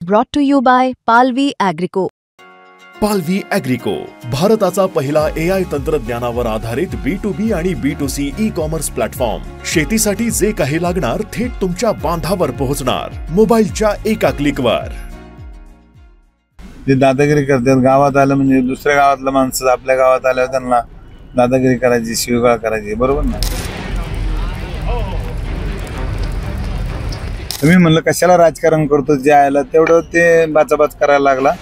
Brought to you by Palvi Agrico. पालवी ॲग्रिको, भारताचा पहिला AI तंत्रज्ञानावर आधारित B2B आणि B2C ई-कॉमर्स प्लॅटफॉर्म. शेतीसाठी जे काही लागणार थेट तुमच्या बांधावर पोहोचणार, मोबाईलच्या एका क्लिकवर. ते दादागिरी करतात. गावात आलं म्हणजे दुसऱ्या गावातलं माणसं आपल्या गावात आल्यावर त्यांना दादागिरी करायची, शिवीगाळ करायची, बरोबर ना? तुम्ही म्हणलं कशाला राजकारण करतो, जे आयला तेवढं ते बाचाबाच करायला लागला.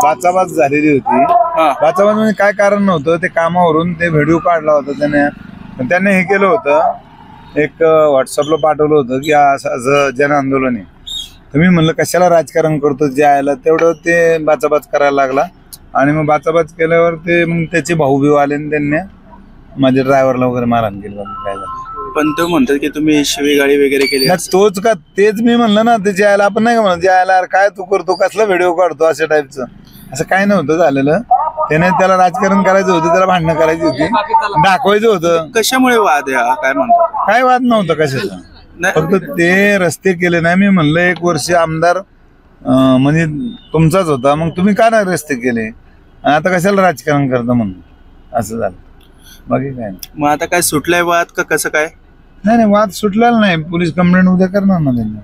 बाचाबाच झालेली होती. बाचाबाच म्हणजे काय कारण नव्हतं, ते कामावरून ते व्हिडिओ काढला होता त्याने हे केलं होतं, एक व्हॉट्सअपला पाठवलं होतं की असं जन आंदोलन आहे. तुम्ही म्हणलं कशाला राजकारण करतो, जे आयला तेवढं ते बाचाबाच करायला लागला. आणि मग बाचाबाच केल्यावर ते मग त्याचे भाऊ बिऊ आले आणि त्यांनी माझ्या ड्रायव्हरला वगैरे मारहाण केली. काय झालं पण तो म्हणतात की तुम्ही शिवीगाळी वगैरे केली. तोच का, तेच मी म्हणलं ना, ते जे आयला आपण नाही का म्हणलं, जे आयला काय तू करतो, कसला व्हिडिओ काढतो, अशा टाईपचं. असं काय नव्हतं झालेलं. त्याने त्याला राजकारण करायचं होतं, त्याला भांडणं करायची होती, दाखवायचं होतं. कशामुळे वाद आहे काय म्हणतात? काय वाद नव्हता कशाचा, फक्त ते रस्ते केले नाही. मी म्हणलं 1 वर्ष आमदार म्हणजे तुमचाच होता, मग तुम्ही का नाही रस्ते केले, आता कशाला राजकारण करता म्हणून असं झालं. बाकी काय नाही. मग आता काय सुटलाय वाद का कसं काय? नाही वाद सुटलेला नाही. पोलीस कंप्लेंट उद्या करणार ना त्यांनी.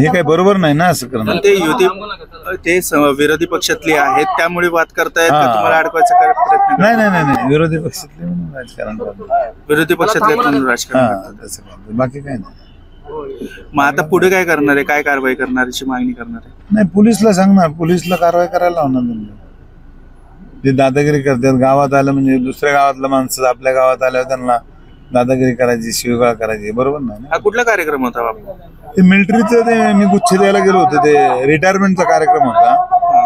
हे काही बरोबर नाही ना असं करणं. ते युती ते विरोधी पक्षातले आहेत त्यामुळे वाद करतायत का तुम्हाला अडकवायचा प्रयत्न? नाही विरोधी पक्षातले म्हणून राजकारण करतात. विरोधी पक्षातले म्हणून राजकारण. बाकी काय नाही. मग आता पुढे काय करणार आहे, काय कारवाई करणार याची मागणी करणार आहे? नाही, पोलीसला सांगणार, पोलीसला कारवाई करायला लावणार त्यांनी. ते दादागिरी करतात. गावात आलं म्हणजे दुसऱ्या गावातलं माणसं आपल्या गावात आल्यावर त्यांना दादागिरी करायची, शिवीगाळ करायची, बरोबर ना? हा कुठला कार्यक्रम होता बाबा? ते मिलिटरीचं, ते मी गुच्छ द्यायला गेलो होतो, ते रिटायरमेंटचा कार्यक्रम होता,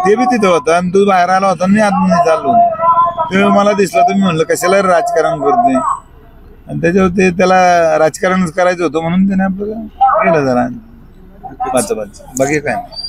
ते बी तिथे होता. आणि तू बाहेर आला होता, मी आतमध्ये चाललो. ते मला दिसला, तुम्ही म्हणलं कशाला राजकारण करतोय, आणि त्याच्यावर ते त्याला राजकारणच करायचं होतं म्हणून त्याने आपलं केलं जरा बाकी काय नाही.